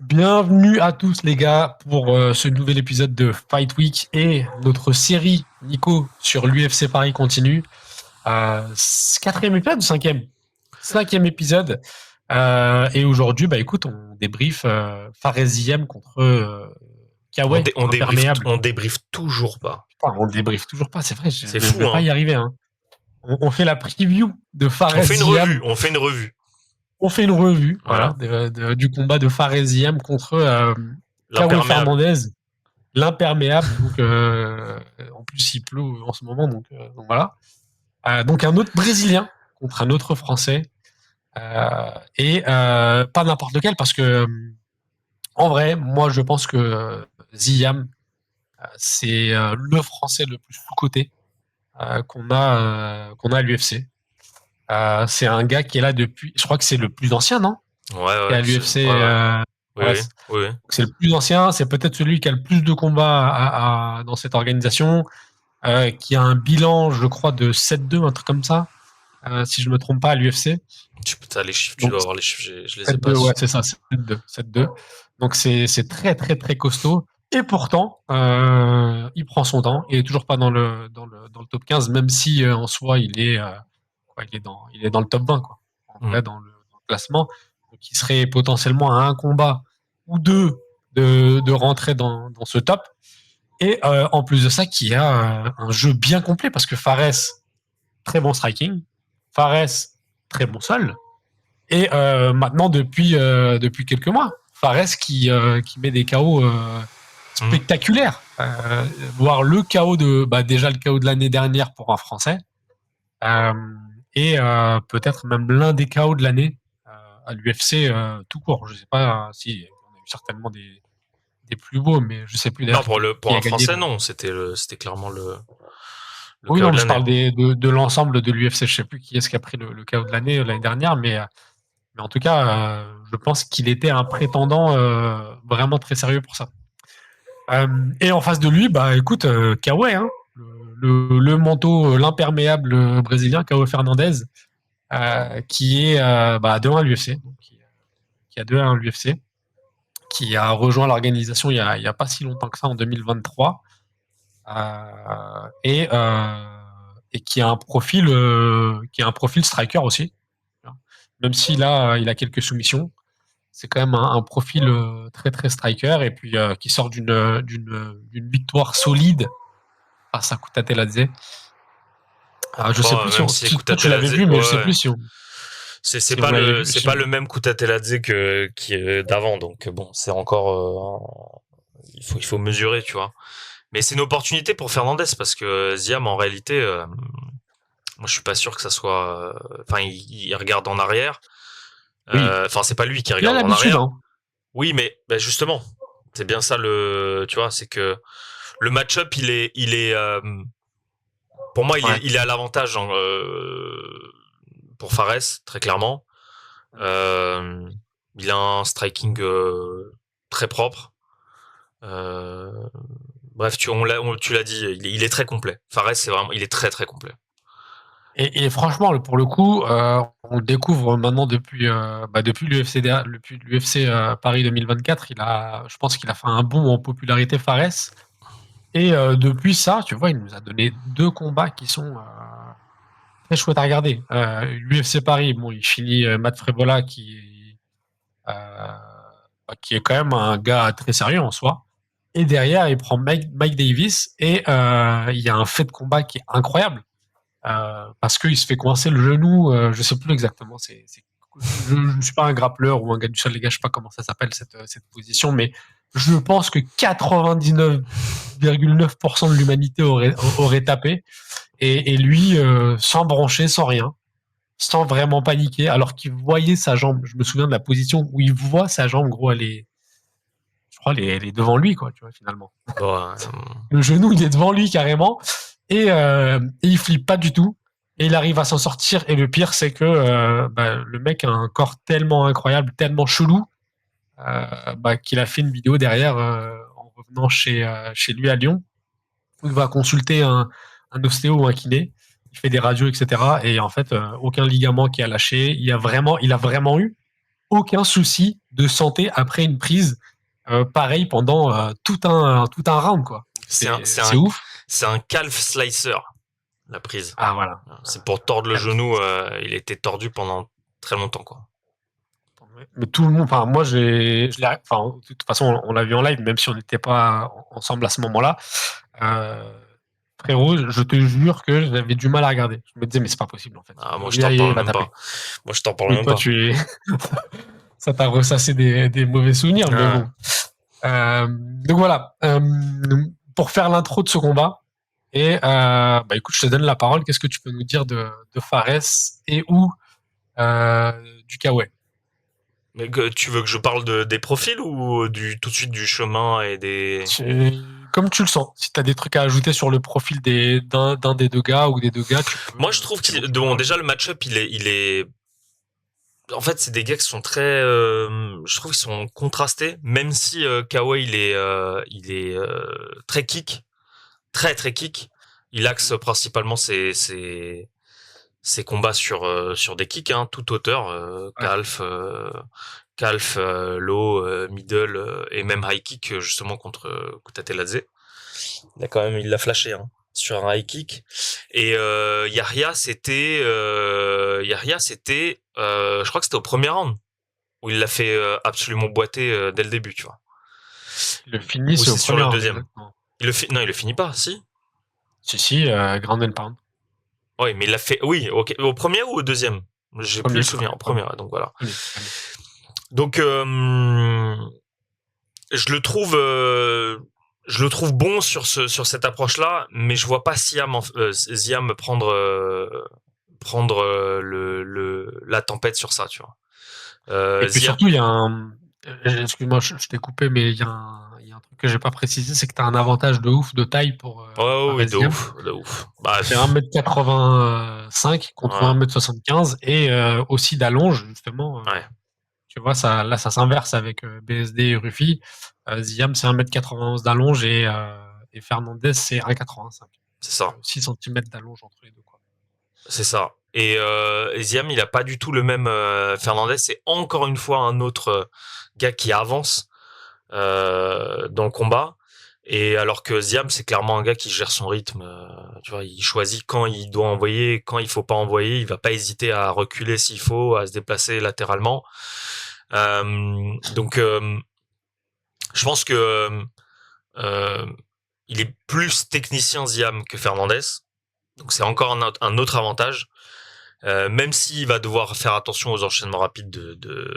Bienvenue à tous les gars pour ce nouvel épisode de Fight Week et notre série Nico sur l'UFC Paris continue. Quatrième épisode ou cinquième? Cinquième épisode. Et aujourd'hui, bah écoute, on débrief Faresiam contre Kawe, imperméable. On débriefe toujours pas. Putain, on débrief toujours pas, c'est vrai, je C'est vais fou, pas hein. y arriver. Hein. On fait la preview de On fait une Faresiam. revue. On fait une revue. On fait une revue, Voilà. du combat de Faresiam contre Kawe L'imperméable. Fernandez. L'imperméable. Donc, en plus, il pleut en ce moment. Donc voilà. Donc, un autre Brésilien contre un autre Français. Pas n'importe lequel, parce que, en vrai, moi, je pense que Ziam, c'est le Français le plus sous-coté qu'on a à l'UFC. C'est un gars qui est là depuis. Je crois que c'est le plus ancien, non? Qui est Ouais. à l'UFC. Ouais. Oui, Ouais, oui. c'est le plus ancien, c'est peut-être celui qui a le plus de combats dans cette organisation, qui a un bilan, je crois, de 7-2, un truc comme ça, si je me trompe pas, à l'UFC. T'as les chiffres, tu Donc dois avoir les chiffres, je les ai pas. 7-2, ouais, c'est ça, 7-2, 7-2. Donc c'est très très très costaud. Et pourtant, il prend son temps. Il est toujours pas dans le top 15, même si en soi il est dans le top 20, quoi. En vrai, dans le classement. Donc il serait potentiellement à un combat ou deux de rentrer dans ce top. Et en plus de ça, qui a un jeu bien complet, parce que Fares, très bon striking. Fares, très bon sol. Et maintenant, depuis quelques mois, Fares qui met des KO spectaculaires. Voir le KO déjà le KO de l'année dernière pour un Français. Euh, Peut-être même l'un des KO de l'année à l'UFC tout court. Je sais pas si on a eu certainement des plus beaux, mais je sais plus Non, d'ailleurs pour qui un a gagné. Français, non. C'était clairement le Oui, KO non, de mais je l'année. parle de l'ensemble de l'UFC. Je sais plus qui est-ce qui a pris le KO de l'année dernière, mais en tout cas, je pense qu'il était un prétendant vraiment très sérieux pour ça. Et en face de lui, bah écoute, Kawe, hein, le manteau, l'imperméable brésilien, Kawe Fernandez, qui est 2-1 à l'UFC, donc qui a 2-1 à l'UFC, qui a rejoint l'organisation il y a pas si longtemps que ça, en 2023, euh, et, euh, et qui a un profil striker aussi, même si là, il a quelques soumissions. C'est quand même un profil très très striker, et puis qui sort d'une victoire solide face à Kouta-Teladze. Je sais Bon, plus même si toi tu l'avais Kouta-Teladze, vu, mais je sais ouais. plus si vous l'avez vu. C'est pas le même Kouta-Teladze qui est d'avant. Donc bon, c'est encore, il faut mesurer, tu vois. Mais c'est une opportunité pour Fernandez parce que Ziam, en réalité, moi je suis pas sûr que ça soit. Enfin, il regarde en arrière. Oui, Enfin, c'est pas lui qui il a regarde en l'habitude, arrière. hein. Oui, mais justement, c'est bien ça tu vois, c'est que le match-up, pour moi, Ouais. il est à l'avantage pour Fares, très clairement. Euh, il a un striking très propre. Euh, Bref, tu l'as dit, il est très complet. Fares, il est très très complet. Et franchement, pour le coup, on le découvre maintenant depuis l'UFC Paris 2024. Je pense qu'il a fait un bond en popularité, Fares. Et depuis ça, tu vois, il nous a donné deux combats qui sont très chouettes à regarder. L'UFC Paris, bon, il finit Matt Frevola qui est quand même un gars très sérieux en soi. Et derrière, il prend Mike Davis et il y a un fait de combat qui est incroyable parce qu'il se fait coincer le genou. Je sais plus exactement. Je ne suis pas un grappleur ou un gars du sol, les gars. Je sais pas comment ça s'appelle cette position, mais je pense que 99,9% de l'humanité aurait tapé et lui sans broncher, sans rien, sans vraiment paniquer, alors qu'il voyait sa jambe. Je me souviens de la position où il voit sa jambe, gros, je crois, elle est devant lui, quoi, tu vois, finalement. Bon, Le genou, il est devant lui carrément, et il flippe pas du tout. Et il arrive à s'en sortir. Et le pire, c'est que le mec a un corps tellement incroyable, tellement chelou, qu'il a fait une vidéo derrière en revenant chez lui à Lyon, où il va consulter un ostéo ou un kiné. Il fait des radios, etc. Et en fait, aucun ligament qui a lâché. Il a vraiment eu aucun souci de santé après une prise pareil pendant tout un round, quoi. C'est ouf. C'est un calf slicer, la prise. Ah, voilà. C'est pour tordre le genou. Il était tordu pendant très longtemps, quoi. Mais tout le monde, enfin, moi, de toute façon, on l'a vu en live, même si on n'était pas ensemble à ce moment-là. Frérot, je te jure que j'avais du mal à regarder. Je me disais, mais c'est pas possible, en fait. Ah, moi, je t'en parle même pas. Moi, je t'en parle même pas. Ça t'a ressassé des mauvais souvenirs, mais bon. Donc voilà. Pour faire l'intro de ce combat, et écoute, je te donne la parole. Qu'est-ce que tu peux nous dire de Fares et ou du Kawaii? Mais tu veux que je parle des profils ou tout de suite du chemin et des... Comme tu le sens. Si tu as des trucs à ajouter sur le profil d'un des deux gars ou des deux gars, tu peux. Moi, je trouve déjà, le match-up, il est... En fait, c'est des gars qui sont très... je trouve qu'ils sont contrastés, même si Kawaii, il est très kick. Très, très kick. Il axe principalement ses combats sur des kicks, hein, toute hauteur, calf, low, middle et même high kick justement contre Kutateladze. Il l'a flashé hein, sur un high kick. Et Yahya c'était je crois que c'était au premier round où il l'a fait absolument boiter dès le début, tu vois. Le finit c'est sur le deuxième. Il le finit pas, si. Si, ground and pound. Oui, mais il l'a fait. Oui, ok. Au premier ou au deuxième? J'ai plus le souvenir. Au premier, donc voilà. Donc je le trouve bon sur cette approche-là, mais je vois pas Ziam prendre la tempête sur ça, tu vois. Et puis surtout, il y a un. Excuse-moi, je t'ai coupé, mais il y a un truc que j'ai pas précisé, c'est que tu as un avantage de ouf de taille pour. Oui, de ouf. C'est 1m85 contre 1m75 et aussi d'allonge, justement. Ouais. Tu vois, ça s'inverse avec BSD et Rufi. Ziam, c'est 1m91 d'allonge et Fernandez, c'est 1m85. C'est ça. 6 cm d'allonge entre les deux, quoi. C'est ça. Et Ziam, il a pas du tout le même. Fernandez, c'est encore une fois un autre gars qui avance dans le combat. Et alors que Ziam, c'est clairement un gars qui gère son rythme. Tu vois, il choisit quand il doit envoyer, quand il faut pas envoyer. Il va pas hésiter à reculer s'il faut, à se déplacer latéralement. Donc, je pense que il est plus technicien Ziam que Fernandez. Donc c'est encore un autre avantage. Même s'il va devoir faire attention aux enchaînements rapides de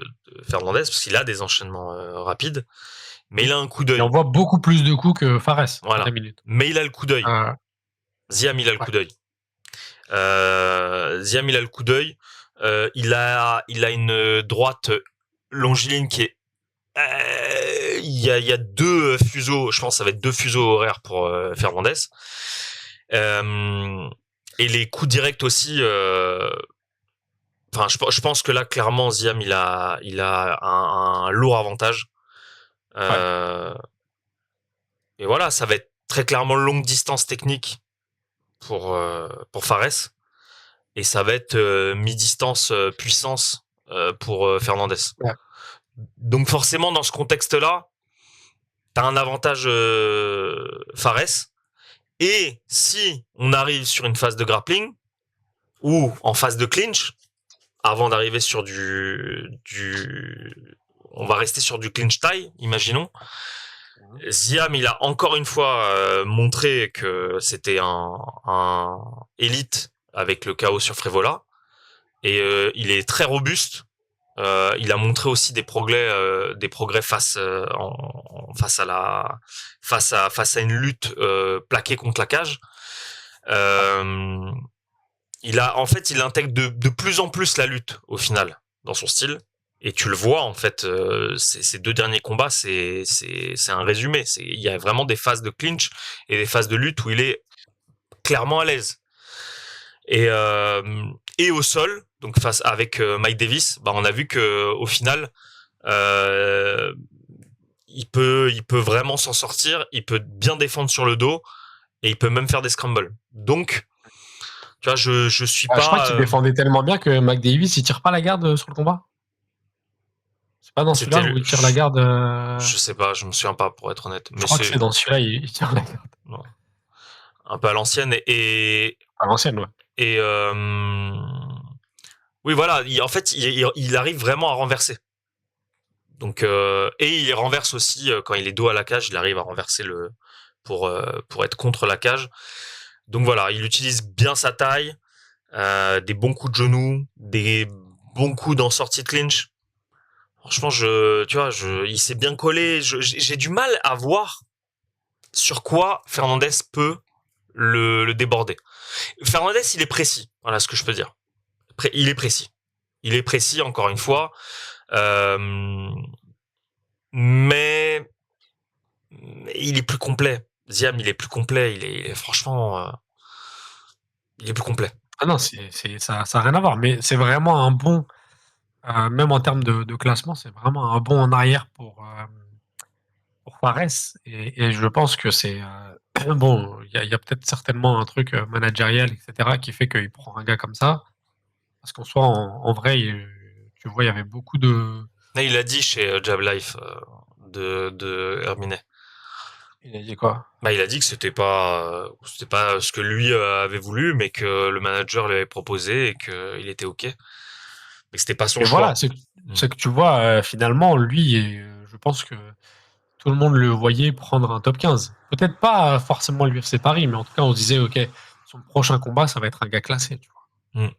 Fernandez, parce qu'il a des enchaînements rapides, mais il a un coup d'œil. Il envoie beaucoup plus de coups que Fares. Voilà. Mais il a le coup d'œil. Ziam, il a le coup d'œil. Ziam, il a le coup d'œil. Il a une droite longiligne qui est... Il y a deux fuseaux, je pense que ça va être deux fuseaux horaires pour Fernandez. Et les coups directs aussi... Enfin, je pense que là, clairement, Ziam, il a un lourd avantage. Et voilà, ça va être très clairement longue distance technique pour Fares. Et ça va être mi-distance puissance pour Fernandez. Ouais. Donc forcément, dans ce contexte-là, t'as un avantage Fares. Et si on arrive sur une phase de grappling ou en phase de clinch, avant d'arriver sur on va rester sur du clinch tie, imaginons. Ziam, il a encore une fois montré que c'était un élite avec le KO sur Frevola. Et il est très robuste. Il a montré aussi des progrès face à une lutte plaquée contre la cage. Il intègre de plus en plus la lutte au final dans son style. Et tu le vois en fait, ces deux derniers combats, c'est un résumé. Il y a vraiment des phases de clinch et des phases de lutte où il est clairement à l'aise. Et au sol, donc face avec Mike Davis, on a vu que au final, il peut vraiment s'en sortir. Il peut bien défendre sur le dos et il peut même faire des scrambles. Donc tu vois, je suis pas. Je crois qu'il défendait tellement bien que Mike Davis il tire pas la garde sur le combat. C'est pas dans C'était celui-là où il tire la garde. Je sais pas, je me souviens pas pour être honnête. Je Mais crois que c'est dans celui-là il tire la garde. non, un peu à l'ancienne À l'ancienne, ouais. et oui voilà, en fait il arrive vraiment à renverser. Donc et il renverse aussi quand il est dos à la cage, il arrive à renverser pour être contre la cage. Donc voilà, il utilise bien sa taille, des bons coups de genoux, des bons coups dans sortie de clinch. Franchement, tu vois, il s'est bien collé. J'ai du mal à voir sur quoi Fernandez peut le déborder. Fernandez, il est précis. Voilà ce que je peux dire. Il est précis. Il est précis, encore une fois. Euh, mais il est plus complet. Ziam, il est plus complet. Franchement, il est plus complet. Ah non, ça a rien à voir, mais c'est vraiment un bond, même en termes de classement, c'est vraiment un bond en arrière pour Fares et je pense que c'est, bon, il y a peut-être certainement un truc, managériel et cetera qui fait qu'il prend un gars comme ça. Parce qu'en soi, en vrai, tu vois, il y avait beaucoup de. Là, il a dit chez Jab Life de Herminet. Il a dit quoi? Bah, il a dit que c'était pas ce que lui avait voulu, mais que le manager lui avait proposé et que il était ok, mais que c'était pas son Et voilà, choix. c'est que Mm. c'est que tu vois, finalement, lui, je pense que tout le monde le voyait prendre un top 15. Peut-être pas forcément l'UFC Paris, mais en tout cas, on se disait, OK, son prochain combat, ça va être un gars classé, tu vois. Mm.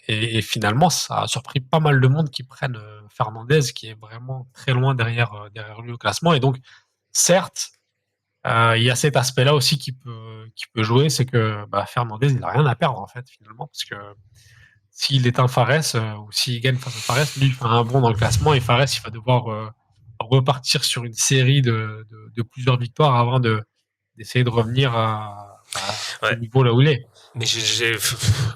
Et finalement, ça a surpris pas mal de monde qui prennent Fernandez, qui est vraiment très loin derrière lui au classement. Et donc, certes, il y a cet aspect-là aussi qui peut jouer, c'est que bah, Fernandez, il a rien à perdre en fait finalement, parce que s'il éteint Fares ou s'il gagne face à Fares, lui il fait un bond dans le classement et Fares il va devoir repartir sur une série de plusieurs victoires avant d'essayer de revenir à ce Ouais. niveau là où il est. Mais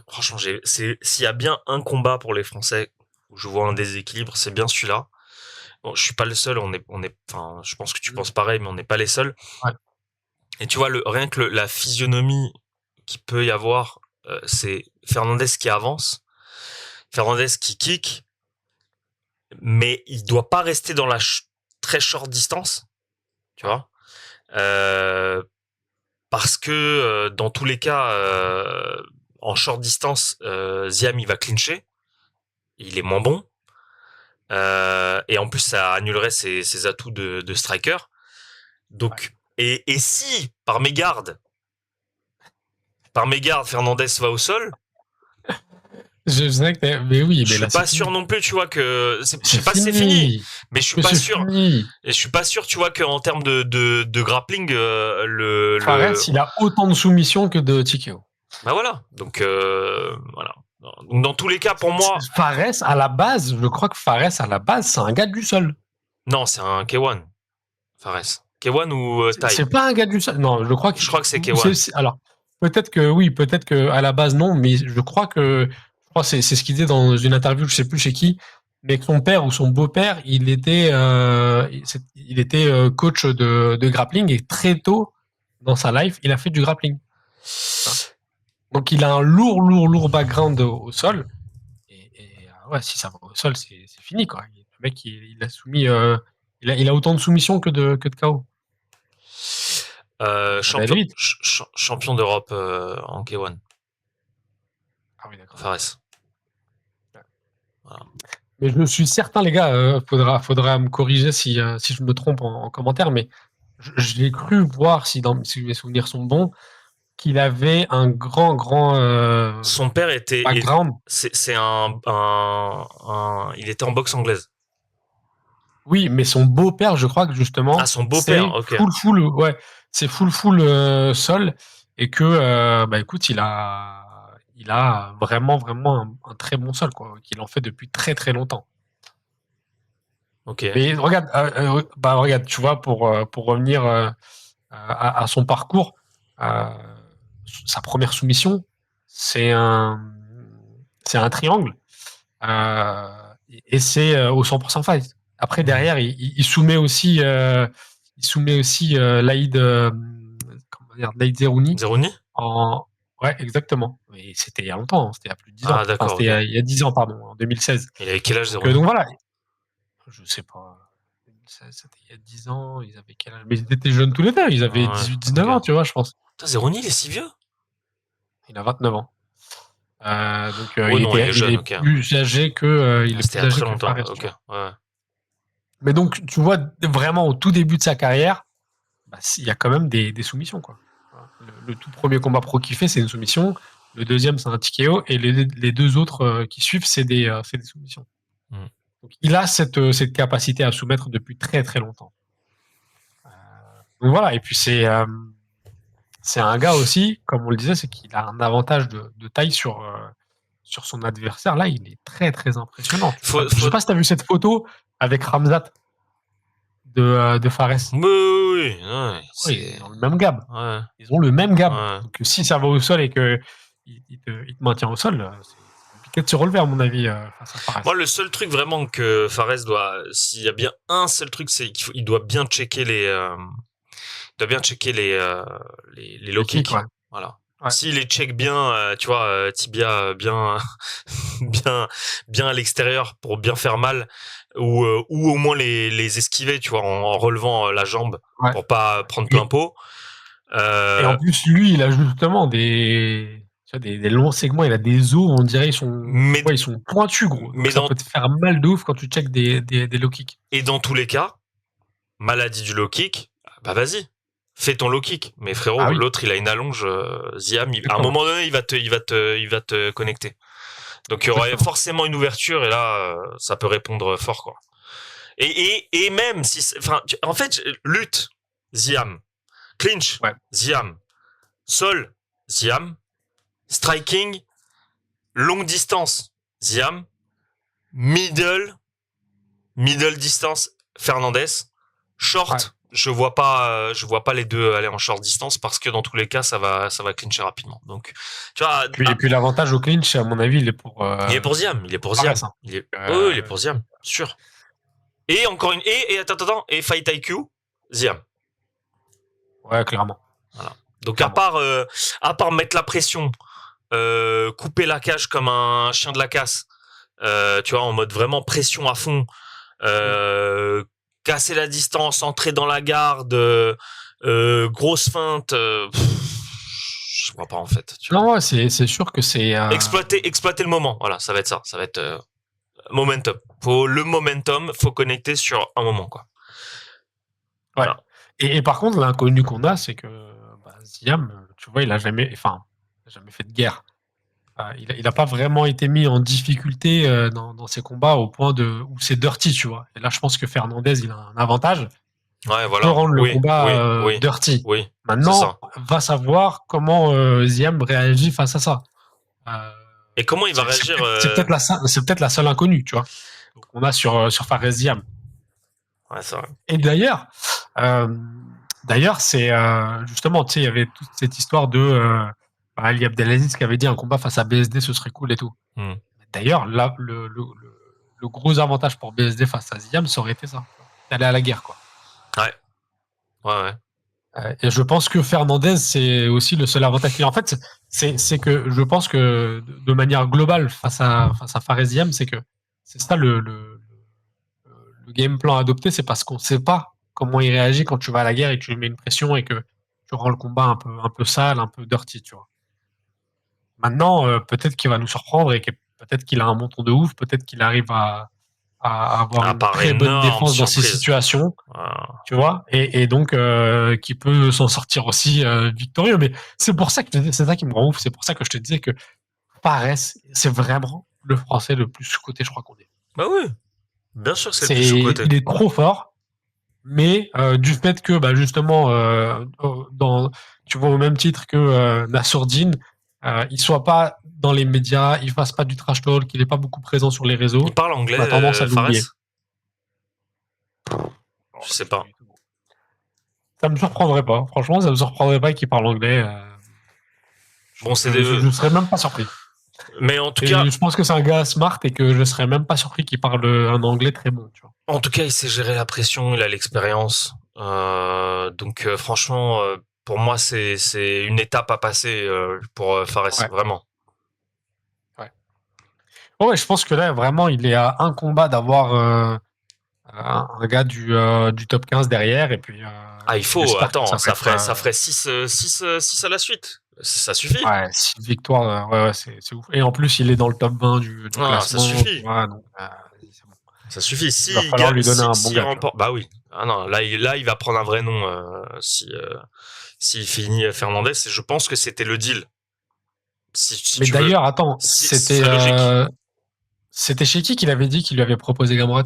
franchement, s'il y a bien un combat pour les Français où je vois un déséquilibre, c'est bien celui-là. Bon, je suis pas le seul, enfin, je pense que tu penses pareil, mais on n'est pas les seuls. Ouais. Et tu vois, rien que la physionomie qu'il peut y avoir, c'est Fernandez qui avance, Fernandez qui kick, mais il doit pas rester dans la très short distance, tu Ouais. vois, euh, parce que dans tous les cas, en short distance, Ziam il va clincher, il est moins bon, et en plus ça annulerait ses atouts de striker. Ouais. Donc, et si par mégarde, Fernandez va au sol, Je sais que mais oui, je mais suis là c'est pas sûr fini. non plus, tu vois, je C'est sais pas si c'est fini, fini. mais je suis Mais pas c'est sûr. fini. Et je suis pas sûr, tu vois, qu'en termes de grappling, Fares, il a autant de soumissions que de TKO. bah voilà. Donc, voilà. Donc, dans tous les cas, pour moi, Fares, à la base, je crois que Fares, à la base, c'est un gars du sol. non, c'est un K1, Fares. K1 ou Tai. C'est pas un gars du sol. Non, je crois que. Je crois que c'est K1. Alors, peut-être que oui, peut-être que à la base, non, mais je crois que c'est ce qu'il disait dans une interview, je sais plus chez qui, mais que son père ou son beau-père, il était coach de grappling et très tôt dans sa life, il a fait du grappling. Donc, il a un lourd, lourd, lourd background au sol. Et ouais, si ça va au sol, c'est fini, quoi. Le mec, il a soumis. Il a autant de soumissions que de KO. Ça va aller vite. Champion d'Europe en K1, Ah oui, d'accord. Fares. Voilà. Mais je suis certain, les gars, faudra me corriger si je me trompe en commentaire, mais j'ai cru voir, si mes souvenirs sont bons, qu'il avait un grand, grand Son père était, background. c'est il était en boxe anglaise. Oui, mais son beau-père, je crois que Ah, justement, son beau-père, c'est ok. full, ouais, c'est full sol et que, bah écoute, il a vraiment, vraiment un très bon sol, quoi, qu'il en fait depuis très, très longtemps. Ok. Mais regarde, tu vois, pour revenir à son parcours, euh, sa première soumission, c'est un, c'est un triangle euh, et c'est au 100% fight. Après, derrière, il soumet aussi Laïd, comment dire, Laïd Zerouni Zeroni? en. Ouais, exactement. Et c'était il y a longtemps, hein, c'était il y a plus de 10 Ah, ans. Enfin, d'accord, c'était ok. il y a 10 ans, pardon, en 2016. Il avait quel âge, Donc, Zeroni? donc voilà, Je sais pas. C'était il y a 10 ans, ils avaient quel âge? Mais ils étaient jeunes tous les deux, ils avaient 18-19 ans, tu vois, je pense. Putain, Zeroni, il est si vieux? Il a 29 ans. Donc Oh non, il est jeune, ok. plus âgé que il est C'était il y plus a âgé très que longtemps, Fares. ok. Ouais. Mais donc tu vois vraiment au tout début de sa carrière, bah, il y a quand même des soumissions quoi. Le tout premier combat pro qu'il fait, c'est une soumission. Le deuxième, c'est un TKO et les deux autres qui suivent, c'est des soumissions. Donc il a cette capacité à soumettre depuis très très longtemps. Donc voilà, et puis c'est un gars aussi, comme on le disait, c'est qu'il a un avantage de taille sur son adversaire. Là, il est très très impressionnant. Je sais pas si tu as vu cette photo avec Ramzat de Fares. Oui, Ils ont le même gab. Ouais. Ils ont le même gab. Ouais. Donc si ça va au sol et que il te maintient au sol, c'est compliqué de se relever à mon avis face à Fares. Moi, le seul truc vraiment que Fares doit, s'il y a bien un seul truc, c'est qu'il doit bien checker les low kicks. Ouais. Voilà. Ouais. S'il les check bien, tu vois, tibia bien, bien à l'extérieur pour bien faire mal, ou au moins les esquiver, tu vois, en relevant la jambe pour pas prendre plein pot. Et en plus, lui, il a justement des longs segments, il a des os, on dirait, ils sont pointus, gros. Donc ça peut te faire mal de ouf quand tu check des low kicks. Et dans tous les cas, maladie du low kick, bah vas-y, fais ton low kick. Mais frérot, l'autre, il a une allonge, Ziam, à un moment donné, il va te connecter. Donc il y aurait forcément une ouverture et là, ça peut répondre fort, quoi. Et même si, enfin, en fait, lutte, Ziam, clinch, Ziam, sol, Ziam, striking, longue distance, Ziam, middle distance, Fernandez, short, je vois pas les deux aller en short distance parce que dans tous les cas, ça va clincher rapidement. Donc, tu vois. Et puis l'avantage au clinch, à mon avis, il est pour. Il est pour Ziam. Il est pour Ziam, sûr. Et encore et attends, et Fight IQ, Ziam. Ouais, clairement. Voilà. Donc à part mettre la pression, couper la cage comme un chien de la casse, tu vois, en mode vraiment pression à fond, casser la distance, entrer dans la garde, grosse feinte, je vois pas en fait. Tu vois. Non, ouais, c'est sûr que c'est exploiter le moment. Voilà, ça va être ça. Ça va être momentum. Le momentum, faut connecter sur un moment, quoi. Ouais. Voilà. Et par contre, l'inconnu qu'on a, c'est que Ziam, tu vois, il a jamais fait de guerre. Il a pas vraiment été mis en difficulté dans ses combats au point où c'est dirty, tu vois. Et là, je pense que Fernandez, il a un avantage. Ouais, voilà. Peut rendre le combat dirty. Oui. Maintenant, va savoir comment Ziam réagit face à ça. Et comment il va réagir C'est peut-être la seule inconnue, tu vois, qu'on a sur Fares Ziam. Ouais, c'est vrai. Et d'ailleurs, c'est justement, tu sais, il y avait toute cette histoire de Ali Abdelaziz qui avait dit un combat face à BSD, ce serait cool et tout. D'ailleurs, là, le gros avantage pour BSD face à Ziam, ça aurait été ça, d'aller à la guerre, quoi. Ouais. Et je pense que Fernandez, c'est aussi le seul avantage. En fait, c'est que je pense que de manière globale, face à Fares Ziam, c'est ça le game plan adopté, c'est parce qu'on sait pas comment il réagit quand tu vas à la guerre et que tu lui mets une pression et que tu rends le combat un peu sale, un peu dirty, tu vois. Maintenant, peut-être qu'il va nous surprendre et que peut-être qu'il a un menton de ouf, peut-être qu'il arrive à avoir une très bonne défense dans ces situations, tu vois, et donc qui peut s'en sortir aussi victorieux. Mais c'est pour ça que c'est ça qui me rend ouf, c'est pour ça que je te disais que Fares, c'est vraiment le Français le plus sous-coté, je crois qu'on est. Bah oui, bien sûr que c'est le plus sous-coté. Il est trop fort, mais du fait que justement, tu vois au même titre que Nassourdine, il soit pas dans les médias, il fasse pas du trash talk, il est pas beaucoup présent sur les réseaux. Il parle anglais, on a tendance à l'oublier. Je sais pas. Ça me surprendrait pas. Franchement, ça me surprendrait pas qu'il parle anglais. Bon, je serais même pas surpris. Mais en tout cas, je pense que c'est un gars smart et que je serais même pas surpris qu'il parle un anglais très bon. Tu vois. En tout cas, il sait gérer la pression, il a l'expérience. Donc franchement, pour moi, c'est une étape à passer pour Fares, vraiment. Ouais, je pense que là, vraiment, il est à un combat d'avoir un gars du top 15 derrière, et puis Ah, il faut, j'espère que attends, ça va être ça ferait 6 à la suite. Ça suffit. ouais, 6 victoires, ouais, ouais, c'est ouf. Et en plus, il est dans le top 20 du Ah, ça classement, tu suffit. vois, donc c'est bon. Ça suffit. Il va falloir lui donner un bon Si gars, tu vois. remporte, bah oui. Ah non, là, il va prendre un vrai nom, s'il finit Fernandez. Et je pense que c'était le deal. Si Mais tu veux. d'ailleurs, attends, Ce serait logique. c'était chez qui qu'il avait dit qu'il lui avait proposé Gamrot?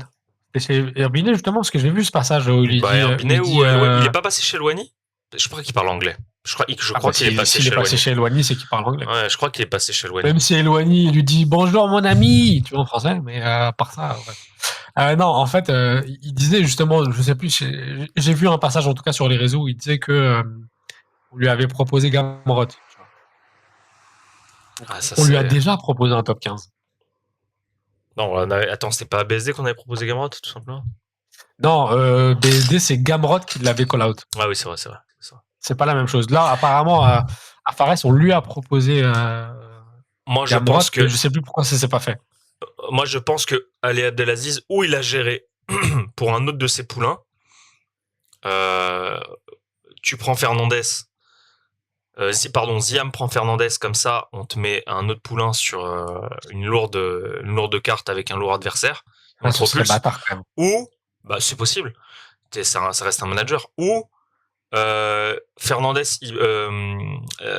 C'était chez Herbinet, justement, parce que j'ai vu ce passage où il lui Bah, dit, Herbinet ou il est pas passé chez Loigny? Je crois qu'il parle anglais. Je ah bah crois qu'il est passé s'il est chez passé Loigny. chez Eloigny, c'est qu'il parle anglais. Ouais, je crois qu'il est passé chez Loigny. Même si Eloigny il lui dit bonjour mon ami, tu vois, en français, mais à part ça, ouais. Non, en fait, il disait justement, je sais plus, j'ai vu un passage en tout cas sur les réseaux où il disait que on lui avait proposé Gamrot. Tu vois. Donc, Ah, ça on lui a c'est. déjà proposé un top 15. Non, attends, c'était pas à BSD qu'on avait proposé Gamrot, tout simplement? Non, BSD, c'est Gamrot qui l'avait call out. Ah oui, c'est vrai, c'est vrai. C'est pas la même chose. Là, apparemment, à Fares, on lui a proposé Moi, je Gamrot, pense mais que je sais plus pourquoi ça s'est pas fait. Moi, je pense que Ali Abdelaziz, où il a géré pour un autre de ses poulains, euh, tu prends Fernandez, Ziam prend Fernandez, comme ça, on te met un autre poulain sur une lourde carte avec un lourd adversaire, on Là, le ce serait propulse, bâtard quand même. ou, bah, c'est possible, ça reste un manager, ou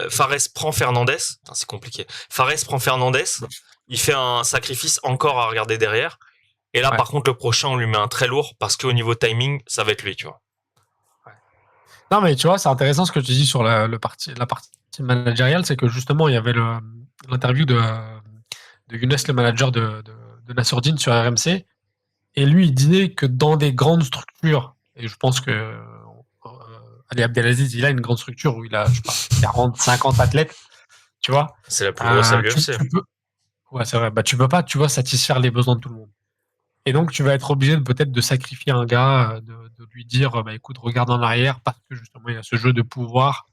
Fares prend Fernandez, enfin, c'est compliqué, Fares prend Fernandez, il fait un sacrifice encore à regarder derrière, et là, Ouais. par contre, le prochain, on lui met un très lourd parce qu'au niveau timing, ça va être lui, tu vois. Ouais. Non, mais tu vois, c'est intéressant ce que tu dis sur la partie managériale, c'est que justement, il y avait l'interview de Younes, le manager de Nassourdine sur RMC, et lui, il disait que dans des grandes structures, et je pense que Ali Abdelaziz, il a une grande structure où il a, je sais pas, 40, 50 athlètes, tu vois, C'est la plus grosse à l'UFC. tu peux, ouais, c'est vrai, bah, tu peux pas, tu vois, satisfaire les besoins de tout le monde. Et donc, tu vas être obligé peut-être de sacrifier un gars, de lui dire, bah, écoute, regarde en arrière, parce que justement, il y a ce jeu de pouvoir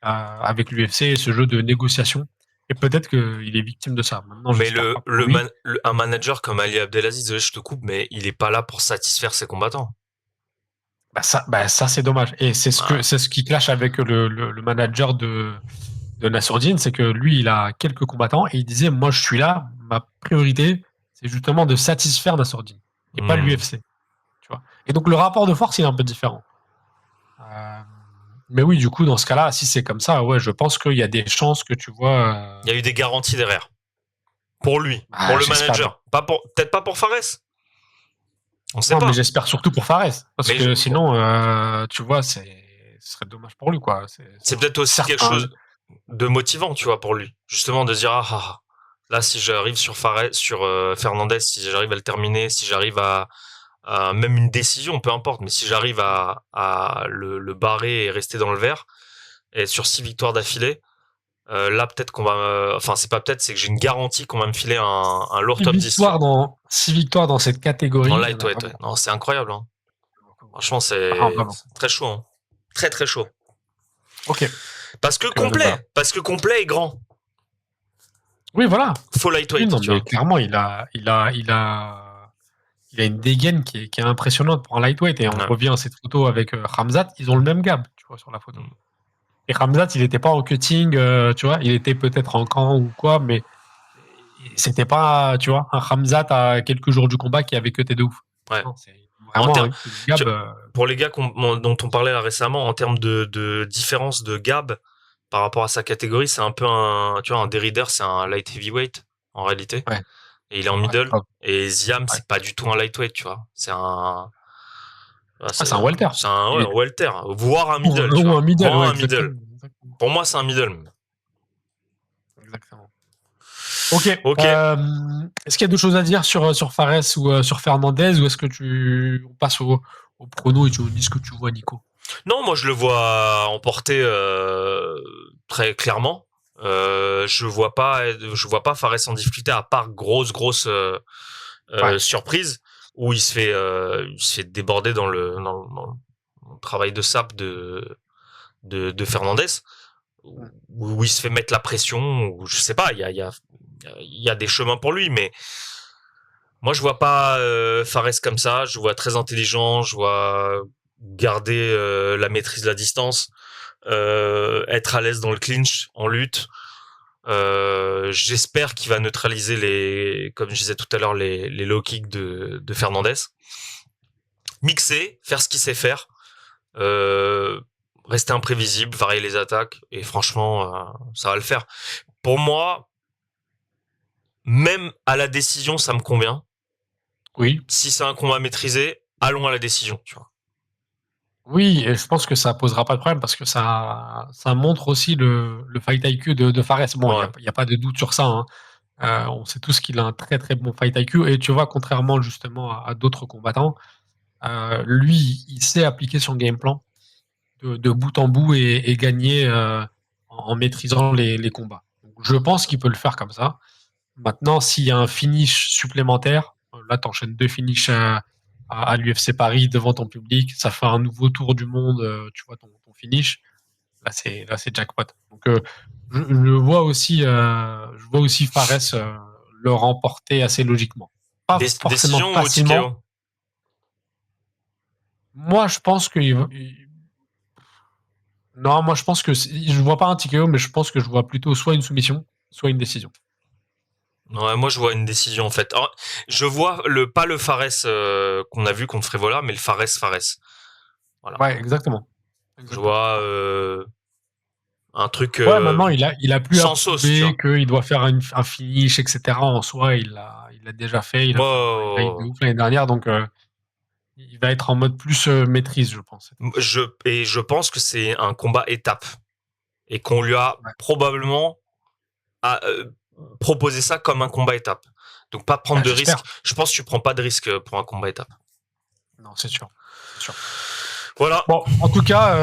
avec l'UFC et ce jeu de négociation. Et peut-être qu'il est victime de ça. Maintenant, Mais j'espère pas pour lui. un manager comme Ali Abdelaziz, je te coupe, mais il est pas là pour satisfaire ses combattants. Bah ça c'est dommage. Et Ah, c'est ce qui clash avec le manager de Nassourdine, c'est que lui, il a quelques combattants et il disait, moi, je suis là, ma priorité, c'est justement de satisfaire Nassourdine et pas hmm. l'UFC. Tu vois. Et donc, le rapport de force, il est un peu différent. Euh, mais oui, du coup, dans ce cas-là, si c'est comme ça, ouais, je pense qu'il y a des chances que tu vois. Il y a eu des garanties derrière. Pour lui, pour Bah, le j'espère bien. manager. Peut-être pas pour Fares. On sait Non, mais pas. j'espère surtout pour Fares. Parce Mais que sinon, tu vois, ce serait dommage pour lui, quoi. c'est peut-être aussi quelque Certain. chose de motivant, tu vois, pour lui. Justement, de se dire, là, si j'arrive sur Fernandez, si j'arrive à le terminer, si j'arrive à même une décision, peu importe, mais si j'arrive à le barrer et rester dans le vert, et sur 6 victoires d'affilée, là, peut-être qu'on va, enfin, c'est pas peut-être, c'est que j'ai une garantie qu'on va me filer un lourd top 10, tu vois. 6 victoires dans cette En catégorie, il y en a lightweight, ouais. vraiment. Non, c'est incroyable, hein. Franchement, Ah, c'est vraiment. très chaud, hein. Très, très chaud. Ok. Donc, voilà. Parce que complet et grand. Oui, voilà. Faux Oui, lightweight, non, tu mais vois. clairement, il a une dégaine qui est impressionnante pour un lightweight. Et on Ouais. revient à cette photo avec Khamzat, ils ont le même gab, tu vois, sur la photo. Et Khamzat, il n'était pas en cutting, tu vois, il était peut-être en camp ou quoi, mais c'était pas, tu vois, un Khamzat à quelques jours du combat qui avait cuté de ouf. Ouais. Non, c'est En vraiment termes, un gab. pour les gars dont on parlait là récemment, en termes de différence de gab par rapport à sa catégorie, c'est un peu tu vois, un Derrider, c'est un light heavyweight, en réalité. Ouais, Et il est en ouais, middle. grave. Et Ziam, Ouais. c'est pas du tout un lightweight, tu vois. Ah, c'est un welter. Ouais, Il un est welter. Voire un ou un, middle, tu ou vois. un middle, Voire ouais, un middle. exactement. Exactement. Pour moi, c'est un middle. Exactement. Ok. Ok. Est-ce qu'il y a d'autres choses à dire sur Fares ou sur Fernandez, ou est-ce que on passe au prono et tu nous dis ce que tu vois, Nico? Non, moi je le vois emporter très clairement. Je vois pas Fares en difficulté à part grosse Ouais. surprise où il se fait déborder dans le travail de sap de Fernandez où il se fait mettre la pression ou je sais pas. Il y a des chemins pour lui, mais Moi, je vois pas Fares comme ça. Je vois très intelligent. Je vois garder la maîtrise de la distance, être à l'aise dans le clinch, en lutte. J'espère qu'il va neutraliser comme je disais tout à l'heure, les low kicks de Fernandez. Mixer, faire ce qu'il sait faire, rester imprévisible, varier les attaques, et franchement, ça va le faire. Pour moi, même à la décision, ça me convient. Oui. Si c'est un combat maîtrisé, allons à la décision, tu vois. Oui, et je pense que ça posera pas de problème parce que ça montre aussi le fight IQ de Fares. Bon, Ouais. y a pas de doute sur ça, hein. On sait tous qu'il a un très, très bon fight IQ et tu vois, contrairement justement à d'autres combattants, lui, il sait appliquer son game plan de bout en bout et gagner, en maîtrisant les combats. Donc je pense qu'il peut le faire comme ça. Maintenant, s'il y a un finish supplémentaire, là, tu enchaînes 2 finishes à l'UFC Paris devant ton public, ça fait un nouveau tour du monde, tu vois ton finish. Là, c'est jackpot. Donc, je vois aussi Fares le remporter assez logiquement. Pas forcément Décision ou facilement. TKO? Moi, je pense que non, moi, je pense que je vois pas un TKO, mais je pense que je vois plutôt soit une soumission, soit une décision. Ouais, moi je vois une décision en fait. Alors, je vois pas le Fares qu'on a vu contre Frévola, mais le Fares. Voilà. Ouais, exactement. Je Exactement. vois un truc Ouais, maintenant, il a plus à sans sauce, tu prouver vois. qu'il doit faire un finish, etc. En soi, il l'a déjà fait. Il a fait un highlight de Moi, ouf l'année dernière, donc il va être en mode plus maîtrise, je pense. je pense que c'est un combat étape et qu'on lui a Ouais. probablement proposé ça comme un combat étape. Donc pas prendre Bah, de risques. j'espère. Je pense que tu prends pas de risques pour un combat étape. Non, c'est sûr. C'est sûr. Voilà. Bon, en tout cas,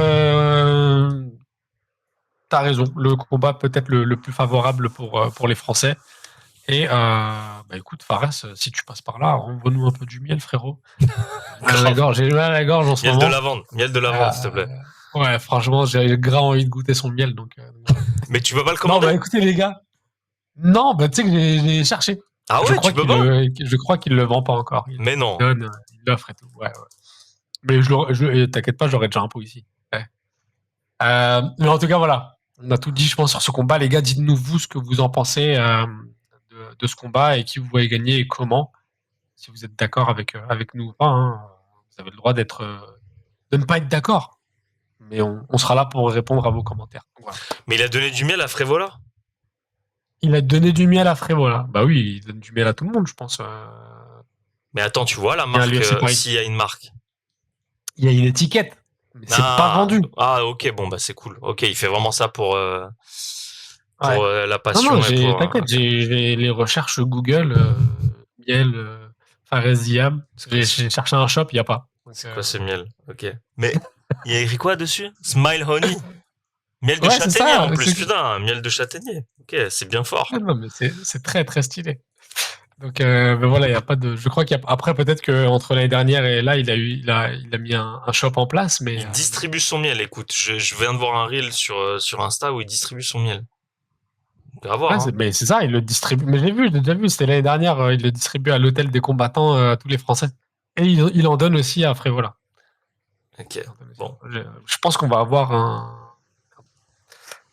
t'as raison. Le combat peut-être le plus favorable pour les Français. Et bah écoute, Fares, si tu passes par là, envoie-nous un peu du miel, frérot. Grave. J'ai mal à la gorge en ce moment. Miel de lavande, s'il te plaît. Ouais, franchement, j'ai grave envie de goûter son miel, donc voilà. Mais tu peux pas le Non, commander? bah écoutez les gars, non, bah tu sais que j'ai cherché. Ah ouais, tu peux pas? Je crois qu'il le vend pas encore. Mais Il non. donne, il l'offre et tout. Ouais, ouais. Mais t'inquiète pas, j'aurai déjà un pot ici. Ouais. Mais en tout cas, voilà. On a tout dit, je pense, sur ce combat. Les gars, dites-nous vous ce que vous en pensez de ce combat et qui vous voyez gagner et comment. Si vous êtes d'accord avec nous ou pas, hein. Vous avez le droit de ne pas être d'accord. Mais on sera là pour répondre à vos commentaires. Voilà. Mais il a donné du miel à Frévola? Il a donné du miel à Frévola. Bah oui, il donne du miel à tout le monde, je pense. Mais attends, tu vois la Il y a marque, l'UFC Paris. s'il y a une marque. Il y a une étiquette, mais c'est pas Ah, vendu. ok, bon, bah c'est cool. Ok, il fait vraiment ça Ouais. pour la Non, non, passion et pour. t'inquiète, Ok. j'ai les recherches Google, miel, Fares Diam. J'ai cherché un shop, il n'y a pas. Donc, C'est quoi ce miel? Ok. Mais il y a écrit quoi dessus? Smile Honey. Miel de ouais, c'est châtaignier en ça. plus, putain, miel de châtaignier. Ok, c'est bien fort. Ouais, non, mais c'est très, très stylé. Donc, ben voilà, il y a pas de. Je crois après, peut-être qu'entre l'année dernière et là, il a mis un shop en place, mais. Il distribue son miel, écoute. Je viens de voir un reel sur Insta où il distribue son miel. On va voir, Ouais, hein. mais c'est ça, il le distribue. Mais j'ai déjà vu, c'était l'année dernière, il le distribue à l'hôtel des combattants à tous les Français. Et il en donne aussi à Frévola. Ok, bon. Je pense qu'on va avoir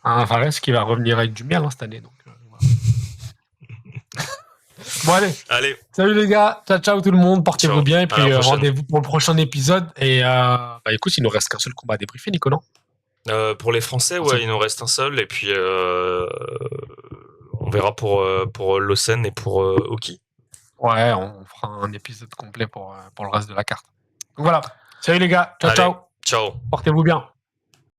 un Fares qui va revenir avec du miel cette année. Donc, voilà. Bon, allez. Allez, Salut les gars. Ciao, ciao tout le monde. Portez-vous ciao. bien. Et À la puis, prochaine. rendez-vous pour le prochain épisode. Et bah, écoute, il nous reste qu'un seul combat à débriefer, Nico, non? Pour les Français, ouais, il nous reste un seul. Et puis, on verra pour Lawson et pour Oki. Ouais, on fera un épisode complet pour le reste de la carte. Donc voilà. Salut les gars. Ciao, Allez, ciao. ciao. Portez-vous bien.